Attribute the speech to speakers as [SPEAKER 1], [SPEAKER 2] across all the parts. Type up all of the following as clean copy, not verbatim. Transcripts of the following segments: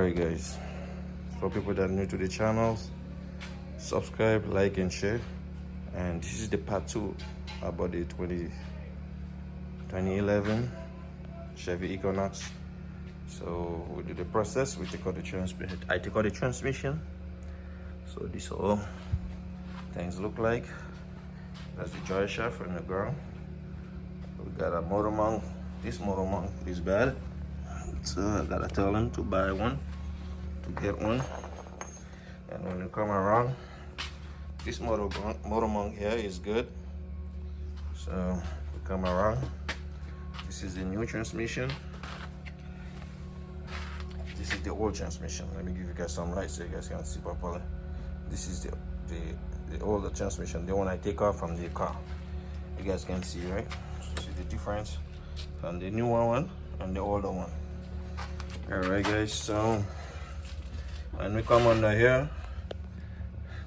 [SPEAKER 1] Alright guys, for people that are new to the channels, subscribe, like and share. And this is the part 2 about the 2011 Chevy Equinox. So we do the process. We take out the transmission. I take out the transmission. So this all things look like. That's the joy shaft from the ground. We got a motor mount. This motor mount is bad, so I gotta tell them to buy one, to get one. And when you come around, this motor mount here is good. So we come around. This is the new transmission. This is the old transmission. Let me give you guys some light so you guys can see properly. This is the older transmission, the one I take off from the car. You guys can see, right? So see the difference from the newer one and the older one. Alright guys, so when we come under here,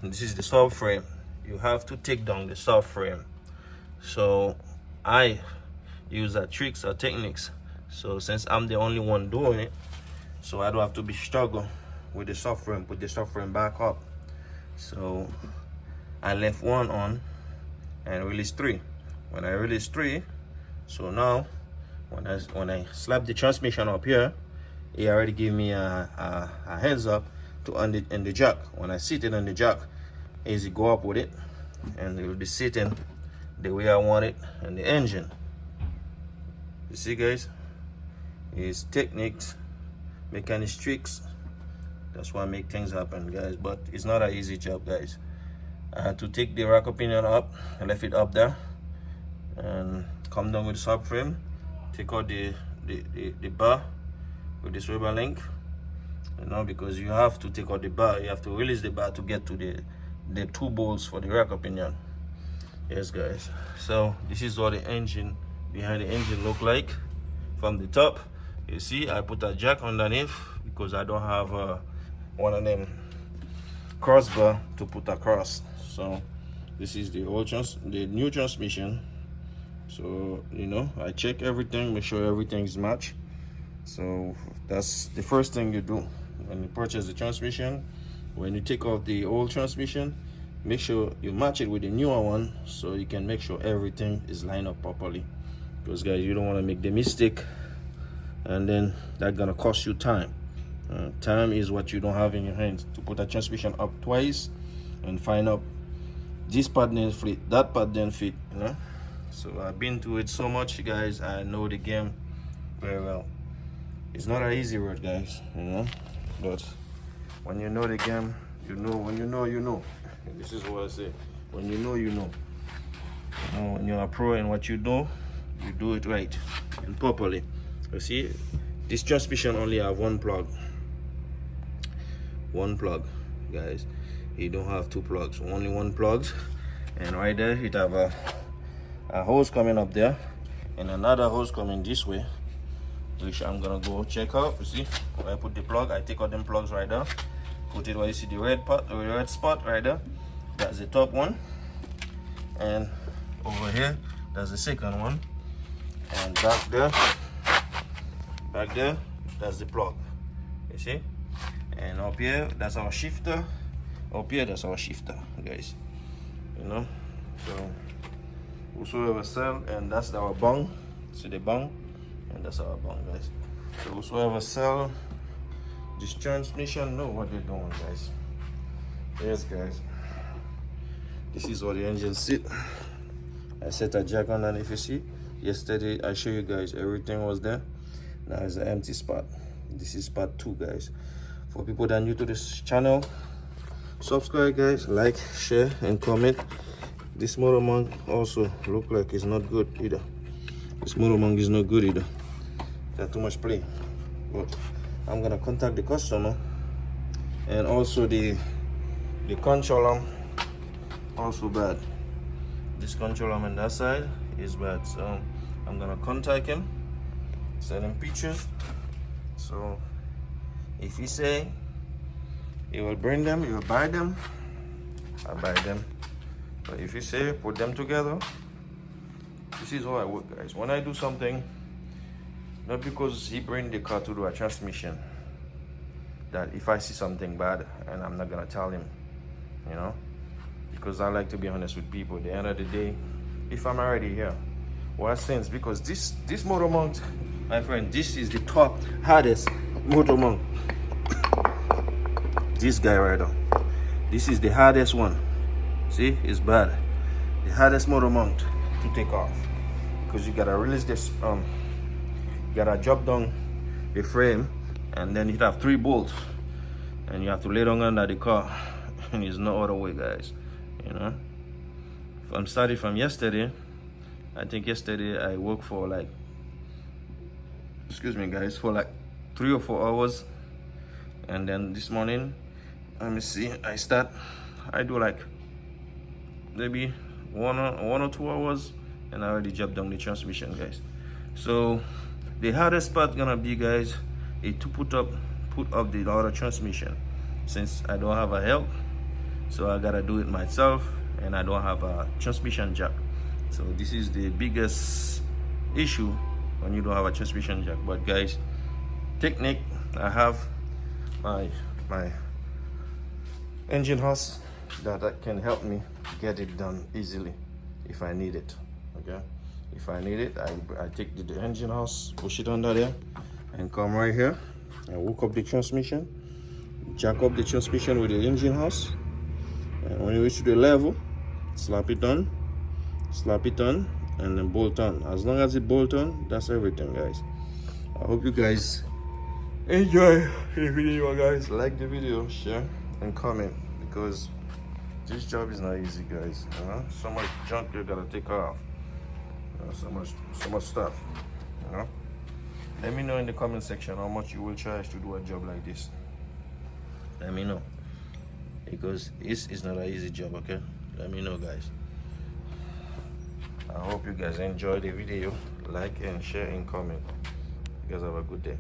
[SPEAKER 1] this is the subframe. You have to take down the subframe. So I use tricks or techniques. So since I'm the only one doing it, so I don't have to be struggle with the subframe, put the subframe back up. So I left one on and release 3. When I release 3, so now when I slap the transmission up here, it already gave me a heads up to end it in the jack. When I sit it on the jack, easy go up with it, and it will be sitting the way I want it in the engine. You see guys, it's techniques, mechanic tricks. That's why I make things happen guys, but it's not an easy job guys. I had to take the rack pinion up and left it up there and come down with the subframe, take out the bar with the swivel link, you know, because you have to take out the bar, you have to release the bar to get to the 2 bolts for the rack pinion. Yes guys, so this is what the engine behind the engine look like from the top. You see I put a jack underneath because I don't have one of them crossbar to put across. So this is the new transmission. So you know, I check everything, make sure everything's matched. So that's the first thing you do when you purchase the transmission. When you take off the old transmission, make sure you match it with the newer one, so you can make sure everything is lined up properly. Because guys, you don't want to make the mistake and then that's gonna cost you time. Time is what you don't have in your hands to put a transmission up twice and find out this part didn't fit, that part didn't fit, you know. So I've been through it so much guys, I know the game very well. It's not an easy road guys, you know, but when you know the game, you know. When you know, you know. This is what I say, when you know, you know. When you're a pro in what you do, you do it right and properly. You see, this transmission only have one plug guys. You don't have 2 plugs, only 1 plug. And right there it have a hose coming up there and another hose coming this way, which I'm gonna go check out. You see, when I put the plug, I take out them plugs right there, put it where you see the red part, the red spot right there. That's the top one, and over here that's the second one, and back there that's the plug. You see, and up here that's our shifter. Up here that's our shifter guys, you know. So whosoever sell, and that's our bung. See the bung, and that's our bung guys. So whosoever sell this transmission know what they're doing guys. Yes guys, this is what the engine sit. I set a jack underneath. You see, yesterday I show you guys everything was there. Now it's an empty spot. This is part 2 guys. For people that are new to this channel, subscribe guys, like, share and comment. This motor mount also look like it's not good either. This motor mount is not good either. Got too much play. But I'm gonna contact the customer. And also the controller also bad. This controller on that side is bad, so I'm gonna contact him, send him pictures. So if he say he will bring them, he will buy them, I buy them. But if you say put them together, this is how I work guys. When I do something, not because he bring the car to do a transmission, that if I see something bad, and I'm not gonna tell him, you know, because I like to be honest with people. At the end of the day, if I'm already here, what sense? Because this motor mount, my friend, this is the top hardest motor mount. This guy right now, this is the hardest one. See, it's bad. The hardest motor mount to take off, because you gotta release this. You gotta drop down the frame, and then you have 3 bolts, and you have to lay down under the car. And there's no other way, guys. You know. If I'm starting from yesterday, I think yesterday I worked for like, excuse me, guys, for like 3 or 4 hours, and then this morning, let me see, I do like maybe 1 or 2 hours, and I already dropped down the transmission, guys. So the hardest part gonna be, guys, is to put up the other transmission, since I don't have a help. So I gotta do it myself, and I don't have a transmission jack. So this is the biggest issue when you don't have a transmission jack. But guys, technique, I have my engine house that can help me get it done easily if I need it. Okay, if I need it, I take the engine house, push it under there, and come right here and hook up the transmission, jack up the transmission with the engine house, and when you reach the level, slap it on, and then bolt on. As long as it bolt on, that's everything, guys. I hope you guys enjoy the video, guys. Like the video, share, and comment, because this job is not easy, guys. You know, so much junk you gotta take off. You know, so much stuff. You know, let me know in the comment section how much you will charge to do a job like this. Let me know, because it's not an easy job. Okay, let me know, guys. I hope you guys enjoy the video. Like and share and comment. You guys have a good day.